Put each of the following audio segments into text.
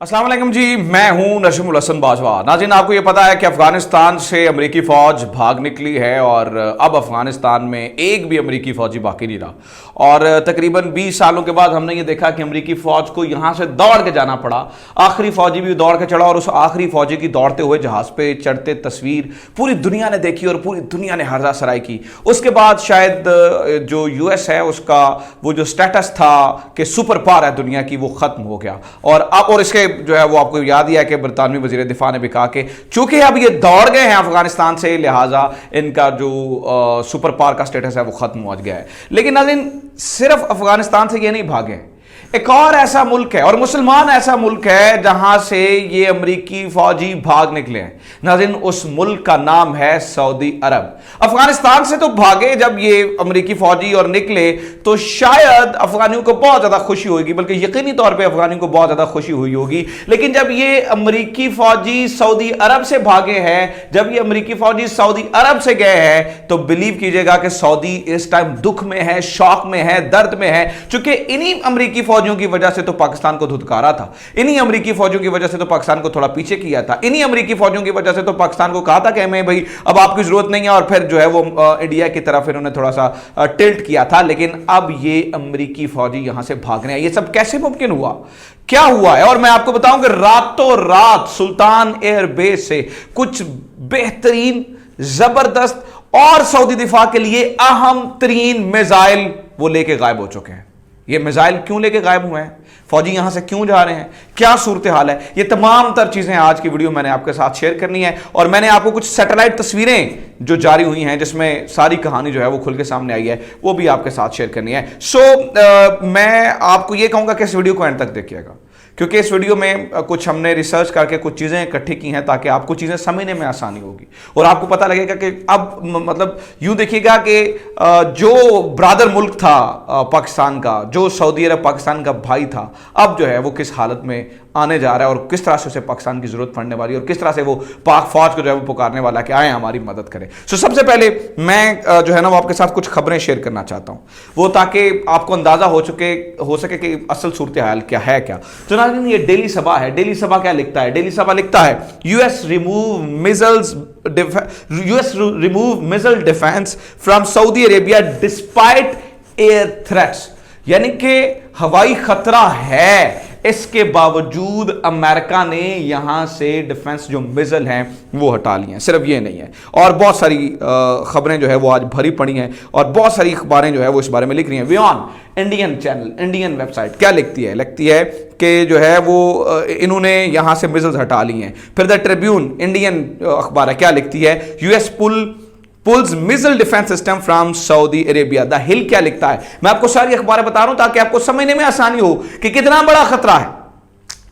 अस्सलाम वालेकुम जी, मैं हूं नशीमुल हसन बाजवा। नाज़रीन, आपको ये पता है कि अफगानिस्तान से अमेरिकी फ़ौज भाग निकली है और अब अफगानिस्तान में एक भी अमेरिकी फ़ौजी बाकी नहीं रहा और तकरीबन 20 सालों के बाद हमने ये देखा कि अमेरिकी फ़ौज को यहाँ से दौड़ के जाना पड़ा। आखिरी फ़ौजी भी दौड़ के चढ़ा और उस आखिरी फ़ौजी की दौड़ते हुए जहाज़ पे चढ़ते तस्वीर पूरी दुनिया ने देखी और पूरी दुनिया ने हर्जा सराई की। उसके बाद शायद जो US है उसका वो जो स्टेटस था कि सुपर पावर है दुनिया की, वो ख़त्म हो गया। और इसके जो है वो आपको याद ही है कि बरतानवी वजीर दिफा ने भी कहा कि चूंकि अब ये दौड़ गए हैं अफगानिस्तान से, लिहाजा इनका जो सुपर पावर का स्टेटस है वो खत्म हो गया है। लेकिन नाज़रीन, सिर्फ अफगानिस्तान से ये नहीं भागे, एक और ऐसा मुल्क है और मुसलमान ऐसा मुल्क है जहां से ये अमेरिकी फौजी भाग निकले हैं। नाज़रीन, उस मुल्क का नाम है सऊदी अरब। अफगानिस्तान से तो भागे जब ये अमेरिकी फौजी और निकले तो शायद अफगानियों को बहुत ज्यादा खुशी होगी, बल्कि यकीनी तौर पे अफगानियों को बहुत ज्यादा खुशी हुई होगी। लेकिन जब ये अमेरिकी फौजी सऊदी अरब से भागे हैं, जब ये अमेरिकी फौजी सऊदी अरब से गए हैं, तो बिलीव कीजिएगा कि सऊदी इस टाइम दुख में है, शौक में है, दर्द में है। चूंकि इन्हीं अमेरिकी फौजियों की वजह से तो पाकिस्तान को धुतकारा था, इन्हीं अमेरिकी फौजियों की वजह से तो पाकिस्तान को थोड़ा पीछे किया था, इन्हीं अमेरिकी फौजियों की वजह से तो पाकिस्तान को कहा था कि हमें भाई अब आपकी जरूरत नहीं है, और फिर जो है वो इंडिया की तरफ इन्होंने थोड़ा सा टिल्ट किया था। लेकिन अब ये अमेरिकी फौजी यहां से भाग रहे हैं। ये सब कैसे मुमकिन हुआ, क्या हुआ है? और मैं आपको बताऊं कि रातों रात सुल्तान एयरबेस से कुछ बेहतरीन, जबरदस्त और सऊदी दिफा के लिए अहम तरीन मिसाइल वो लेके गायब हो चुके हैं। ये मिसाइल क्यों लेके गायब हुए हैं, फौजी यहां से क्यों जा रहे हैं, क्या सूरत हाल है, ये तमाम तर चीजें आज की वीडियो मैंने आपके साथ शेयर करनी है। और मैंने आपको कुछ सैटेलाइट तस्वीरें जो जारी हुई हैं जिसमें सारी कहानी जो है वो खुल के सामने आई है, वो भी आपके साथ शेयर करनी है। मैं आपको ये कहूंगा कि इस वीडियो को एंड तक देखिएगा, क्योंकि इस वीडियो में कुछ हमने रिसर्च करके कुछ चीज़ें इकट्ठी की हैं ताकि आपको चीज़ें समझने में आसानी होगी और आपको पता लगेगा कि अब मतलब यूं देखिएगा कि जो ब्रादर मुल्क था पाकिस्तान का, जो सऊदी अरब पाकिस्तान का भाई था, अब जो है वो किस हालत में आने जा रहा है और किस तरह से उसे पाकिस्तान की जरूरत पड़ने वाली है और किस तरह से वो पाक फौज को जो है वो पुकारने वाला है कि आए हमारी मदद करें। सबसे पहले मैं जो है ना वो आपके साथ कुछ खबरें शेयर करना चाहता हूं, वो ताकि आपको अंदाजा हो सके कि असल सूरत हाल क्या है। तो नाज़रीन, ये डेली सभा है। डेली सभा क्या लिखता है? डेली सभा लिखता है US remove missile defence from Saudi Arabia despite air threats, यानी कि हवाई खतरा है, इसके बावजूद अमेरिका ने यहां से डिफेंस जो मिसाइल हैं वो हटा लिए हैं। सिर्फ ये नहीं है, और बहुत सारी खबरें जो है वो आज भरी पड़ी हैं और बहुत सारी अखबारें जो है वो इस बारे में लिख रही हैं। वियॉन इंडियन चैनल, इंडियन वेबसाइट क्या लिखती है कि जो है वो इन्होंने यहां से मिसाइल हटा ली हैं। फिर द ट्रिब्यून इंडियन अखबार है, क्या लिखती है? US pulls missile defense system from Saudi Arabia. The Hill क्या लिखता है? मैं आपको सारी अखबारें बता रहा हूं ताकि आपको समझने में आसानी हो कि कितना बड़ा खतरा है,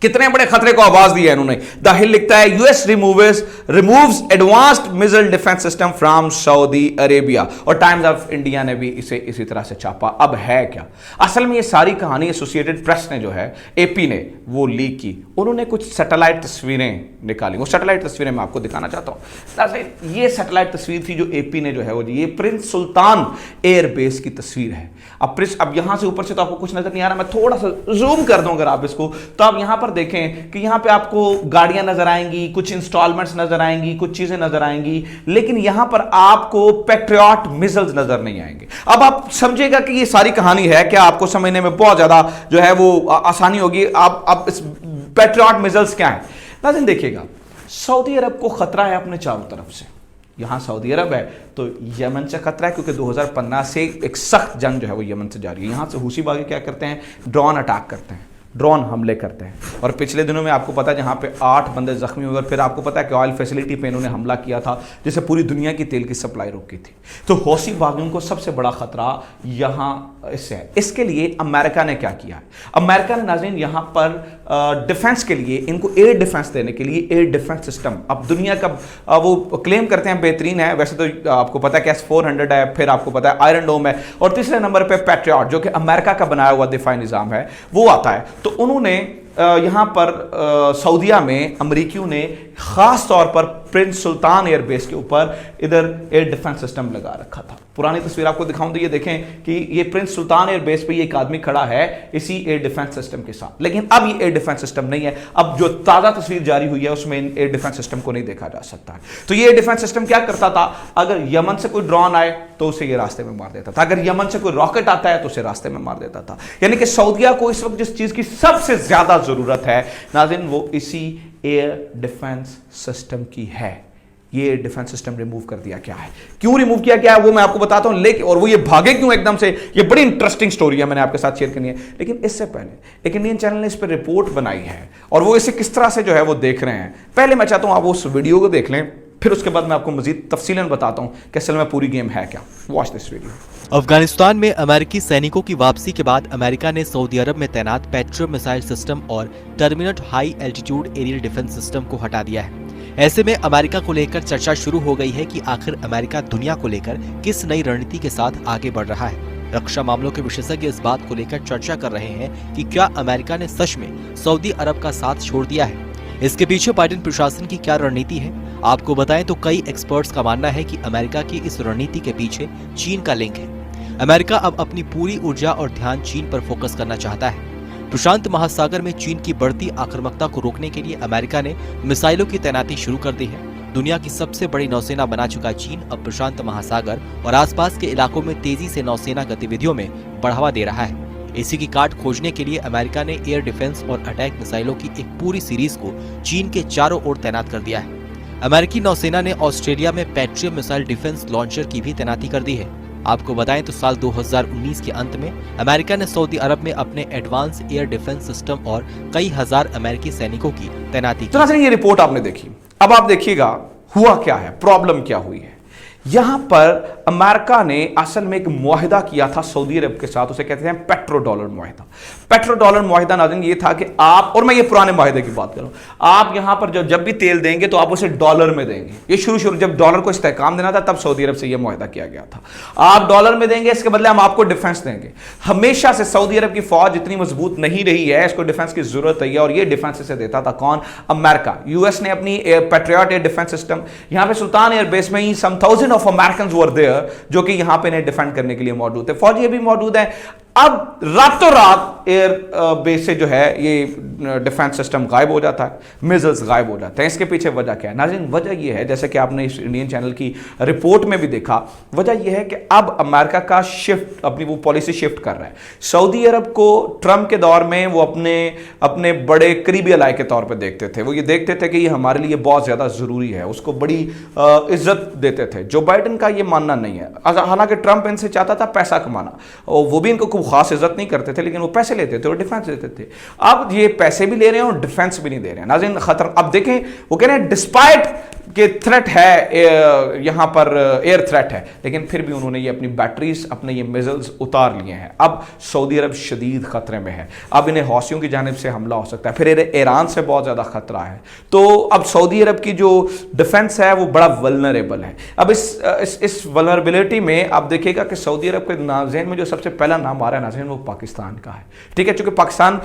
कितने बड़े खतरे को आवाज दी है इन्होंने। द हिल लिखता है US removes advanced missile defense system from Saudi Arabia, और टाइम्स ऑफ इंडिया ने भी इसे इसी तरह से छापा। अब है क्या असल में? ये सारी कहानी एसोसिएटेड प्रेस ने जो है, AP ने वो लीक की। उन्होंने कुछ सैटेलाइट तस्वीरें निकाली, वो सैटेलाइट तस्वीरें मैं आपको दिखाना चाहता हूं। ये सैटेलाइट तस्वीर थी जो AP ने जो है वो, ये प्रिंस सुल्तान एयरबेस की तस्वीर है। अब यहां से ऊपर से तो आपको कुछ नजर नहीं आ रहा, मैं थोड़ा सा जूम कर दूं अगर आप इसको, तो आप यहां पर देखें कि यहां पे आपको गाड़ियां नजर आएंगी, कुछ इंस्टॉलमेंट्स नजर आएंगी, कुछ चीजें नजर आएंगी, लेकिन यहां पर आपको पैट्रियट मिसाइल्स नजर नहीं आएंगे। अब आप समझेगा कि ये सारी कहानी है क्या, आपको समझने में बहुत ज्यादा जो है वो आसानी होगी। आप इस पैट्रियट मिसाइल्स क्या है? नाज़रीन देखिएगा, सऊदी अरब को खतरा है अपने चारों तरफ से। यहां सऊदी अरब है तो यमन से खतरा है, क्योंकि 2015 से एक सख्त जंग जो है वो यमन से जारी है। यहां से हूसी बागी क्या करते हैं? ड्रोन अटैक करते हैं, ड्रोन हमले करते हैं। और पिछले दिनों में आपको पता है जहां पे 8 बंदे जख्मी हुए, और फिर आपको पता है कि ऑयल फैसिलिटी पे इन्होंने हमला किया था जिससे पूरी दुनिया की तेल की सप्लाई रुकी थी। तो हौसी बागियों को सबसे बड़ा खतरा यहां इससे है। इसके लिए अमेरिका ने क्या किया है? अमेरिका ने नाज़रीन यहां पर डिफेंस के लिए, इनको एयर डिफेंस देने के लिए एयर डिफेंस सिस्टम, अब दुनिया का वो क्लेम करते हैं बेहतरीन है। वैसे तो आपको पता है कि S-400 है, फिर आपको पता है आयरन डोम है, और तीसरे नंबर पर पैट्रियट जो कि अमेरिका का बनाया हुआ दिफाई निज़ाम है वो आता है। तो उन्होंने यहां पर सऊदिया में अमरीकियों ने खास तौर पर प्रिंस सुल्तान एयर बेस के ऊपर इधर एयर डिफेंस सिस्टम लगा रखा था। पुरानी तस्वीर आपको दिखाऊं तो ये देखें कि ये प्रिंस सुल्तान एयर बेस पे एक आदमी खड़ा है इसी एयर डिफेंस सिस्टम के साथ, लेकिन अब ये एयर डिफेंस सिस्टम नहीं है। अब जो ताजा तस्वीर जारी हुई है उसमें एयर डिफेंस सिस्टम को नहीं देखा जा सकता है। तो ये एयर डिफेंस सिस्टम क्या करता था, अगर यमन से कोई ड्रोन आए तो उसे ये रास्ते में मार देता था, अगर यमन से कोई रॉकेट आता है तो उसे रास्ते में मार देता था। यानी कि सऊदीया को इस वक्त जिस चीज की सबसे ज्यादा जरूरत है नाज़रीन, वो इसी एयर डिफेंस सिस्टम की है। ये डिफेंस सिस्टम रिमूव कर दिया क्या है, क्यों रिमूव किया क्या है वो मैं आपको बताता हूं, लेकिन और वो ये भागे क्यों एकदम से, ये बड़ी इंटरेस्टिंग स्टोरी है, मैंने आपके साथ शेयर करनी है। लेकिन इससे पहले एक इंडियन चैनल ने इस पर रिपोर्ट बनाई है और वो इसे किस तरह से जो है वो देख रहे हैं। पहले मैं चाहता हूं आप उस वीडियो को देख लें, फिर उसके बाद मैं आपको मजीद तफसीलन बताता हूं कि असल में पूरी गेम है क्या। Watch this video. अफगानिस्तान में अमेरिकी सैनिकों की वापसी के बाद अमेरिका ने सऊदी अरब में तैनात पेट्रियट मिसाइल सिस्टम और terminate high altitude aerial defense system को हटा दिया है। ऐसे में अमेरिका को लेकर चर्चा शुरू हो गई है कि आखिर अमेरिका दुनिया को लेकर किस नई रणनीति के साथ आगे बढ़ रहा है। रक्षा मामलों के विशेषज्ञ इस बात को लेकर चर्चा कर रहे हैं कि क्या अमेरिका ने सच में सऊदी अरब का साथ छोड़ दिया है। इसके पीछे बाइडेन प्रशासन की क्या रणनीति है, आपको बताएं तो कई एक्सपर्ट्स का मानना है कि अमेरिका की इस रणनीति के पीछे चीन का लिंक है। अमेरिका अब अपनी पूरी ऊर्जा और ध्यान चीन पर फोकस करना चाहता है। प्रशांत महासागर में चीन की बढ़ती आक्रामकता को रोकने के लिए अमेरिका ने मिसाइलों की तैनाती शुरू कर दी है। दुनिया की सबसे बड़ी नौसेना बना चुका चीन अब प्रशांत महासागर और आसपास के इलाकों में तेजी से नौसेना गतिविधियों में बढ़ावा दे रहा है। इसी की काट खोजने के लिए अमेरिका ने एयर डिफेंस और अटैक मिसाइलों की एक पूरी सीरीज को चीन के चारों ओर तैनात कर दिया है। अमेरिकी नौसेना ने ऑस्ट्रेलिया में पैट्रियट मिसाइल डिफेंस लॉन्चर की भी तैनाती कर दी है। आपको बताएं तो साल 2019 के अंत में अमेरिका ने सऊदी अरब में अपने एडवांस एयर डिफेंस सिस्टम और कई हजार अमेरिकी सैनिकों की तैनाती की। तो ये रिपोर्ट आपने देखी, अब आप देखिएगा हुआ क्या है, प्रॉब्लम क्या हुई है। यहां पर अमेरिका ने असल में एक मुआहिदा किया था सऊदी अरब के साथ, उसे कहते हैं पेट्रो डॉलर मुआहिदा। पेट्रो डॉलर मुआहिदा नाज़रीन ये था कि आप, और मैं ये पुराने मुआहिदे की बात कर रहा हूं, आप यहां पर जब भी तेल देंगे तो आप उसे डॉलर में देंगे। ये शुरू जब डॉलर को इस्तेहकाम देना था तब सऊदी अरब से ये मुआहिदा किया गया था। आप डॉलर में देंगे, इसके बदले हम आपको डिफेंस देंगे। हमेशा से सऊदी अरब की फौज इतनी मजबूत नहीं रही है, इसको डिफेंस की जरूरत है और ये डिफेंस इसे देता था कौन, अमेरिका। यूएस ने अपनी पैट्रियट एयर डिफेंस सिस्टम, यहां पे सुल्तान एयर बेस में ही some thousand of American were there जो कि यहां पे इन्हें डिफेंड करने के लिए मौजूद थे। फौजी भी मौजूद है। अब रातों रात एयर बेस से जो है ये डिफेंस सिस्टम गायब हो जाता है, मिसाइल्स गायब हो जाते हैं। इसके पीछे वजह क्या है नाज़रीन? वजह यह है, जैसे कि आपने इस इंडियन चैनल की रिपोर्ट में भी देखा, वजह यह है कि अब अमेरिका का शिफ्ट, अपनी वो पॉलिसी शिफ्ट कर रहा है। सऊदी अरब को ट्रंप के दौर में वो अपने बड़े करीबी अलाय के तौर पर देखते थे। वो ये देखते थे कि ये हमारे लिए बहुत ज़्यादा ज़रूरी है, उसको बड़ी इज्जत देते थे। जो बाइडेन का ये मानना नहीं है। हालांकि ट्रंप इनसे चाहता था पैसा कमाना, और वो भी इनको खास इज्जत नहीं करते थे, लेकिन वो पैसे लेते थे और डिफेंस देते थे। अब ये पैसे भी ले रहे हैं और डिफेंस भी नहीं दे रहे हैं नाज़रीन, खतर। अब देखें वो कह रहे हैं डिस्पाइट के थ्रेट है, यहां पर एयर थ्रेट है, लेकिन फिर भी उन्होंने ये अपनी बैटरीज, अपने ये मिसाइल्स उतार लिए हैं। अब सऊदी अरब शदीद खतरे में है। अब इन्हें हौसियों की जानिब से हमला हो सकता है, फिर ईरान से बहुत ज्यादा खतरा है। तो अब सऊदी अरब की जो डिफेंस है वो बड़ा वल्नरेबल है। अब इस वल्नरेबिलिटी में आप देखिएगा कि सऊदी अरब के नाज़रीन में जो सबसे पहला नाम आ रहा है नाज़रीन, वो पाकिस्तान का है। ठीक है, चूंकि पाकिस्तान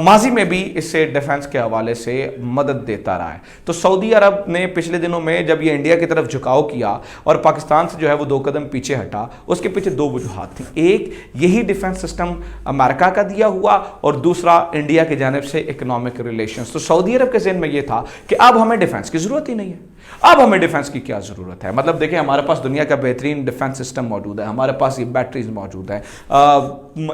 माजी में भी इससे डिफेंस के हवाले से मदद देता रहा है। तो सऊदी अरब ने पिछले दिनों में जब ये इंडिया की तरफ झुकाव किया और पाकिस्तान से जो है वो 2 कदम पीछे हटा, उसके पीछे 2 वजूहात थी। एक, यही डिफेंस सिस्टम अमेरिका का दिया हुआ, और दूसरा इंडिया की जानिब से इकोनॉमिक रिलेशंस। तो सऊदी अरब के ज़हन में ये था कि अब हमें डिफेंस की जरूरत ही नहीं है। अब हमें डिफेंस की क्या जरूरत है? मतलब देखिए, हमारे पास दुनिया का बेहतरीन डिफेंस सिस्टम मौजूद है, हमारे पास ये बैटरीज मौजूद है,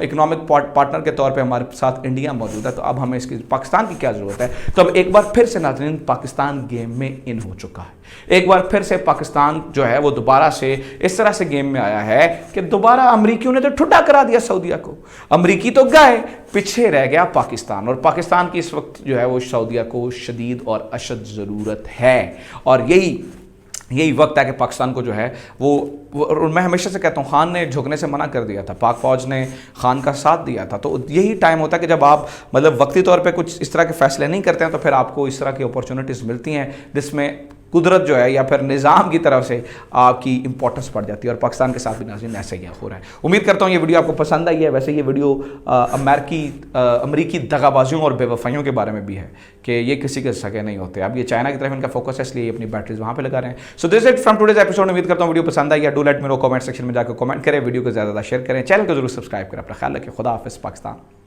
इकोनॉमिक पार्टनर के तौर पे हमारे साथ इंडिया मौजूद है, तो अब हमें इसकी, पाकिस्तान की क्या जरूरत है? तो अब एक बार फिर से नाज़रीन पाकिस्तान गेम में इन हो चुका है। एक बार फिर से पाकिस्तान जो है वो दोबारा से इस तरह से गेम में आया है कि दोबारा अमरीकियों ने तो ठुड्डा करा दिया सऊदीया को। अमरीकी तो गए, पीछे रह गया पाकिस्तान, और पाकिस्तान की इस वक्त जो है वो सऊदीया को शदीद और अशद ज़रूरत है। और यही वक्त है कि पाकिस्तान को जो है वो मैं हमेशा से कहता हूँ, खान ने झुकने से मना कर दिया था, पाक फौज ने खान का साथ दिया था। तो यही टाइम होता है कि जब आप मतलब वक्ती तौर पे कुछ इस तरह के फैसले नहीं करते हैं, तो फिर आपको इस तरह की अपॉर्चुनिटीज़ मिलती हैं जिसमें قدرت جو ہے یا پھر نظام کی طرف سے آپ کی امپورٹنس بڑھ جاتی ہے, اور پاکستان کے ساتھ بھی ناظرین ایسا ہی ہو رہا ہے. امید کرتا ہوں یہ ویڈیو آپ کو پسند آئی ہے. ویسے یہ ویڈیو امریکی دغا بازیوں اور بے وفائیوں کے بارے میں بھی ہے کہ یہ کسی کے سگے نہیں ہوتے. اب یہ چائنا کی طرف ان کا فوکس ہے, اس لیے اپنی بیٹریز وہاں پہ لگا رہے ہیں. So this it from today's episode. امید کرتا ہوں ویڈیو پسند آئی ہے. Do let me know, comment section میں جا کے کمنٹ کریں, ویڈیو کو زیادہ شیئر کریں, چینل کو ضرور سبسکرائب کریں. اپنا خیال رکھیں. خدا حافظ. پاکستان.